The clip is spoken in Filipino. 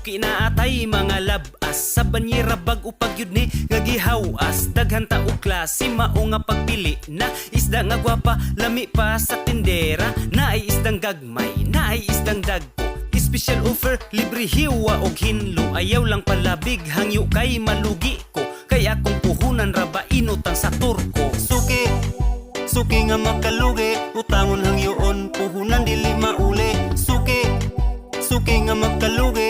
suki na atay mga labas sa banyera bag upag yun ni nga gihawas. Daghan ta og klase mao nga pagpili na isda nga gwapa lami pa sa tindera. Naay isdang gagmay, naay isdang dagko. Special offer, libre hiwa og hinlo. Ayaw lang palabig, hangyo kay malugi ko. Kaya kung puhunan raba inutang sa turko. Suki, suki nga makalugi. Utangon hangyoon, puhunan dili mauli. Suki, suki nga makalugi.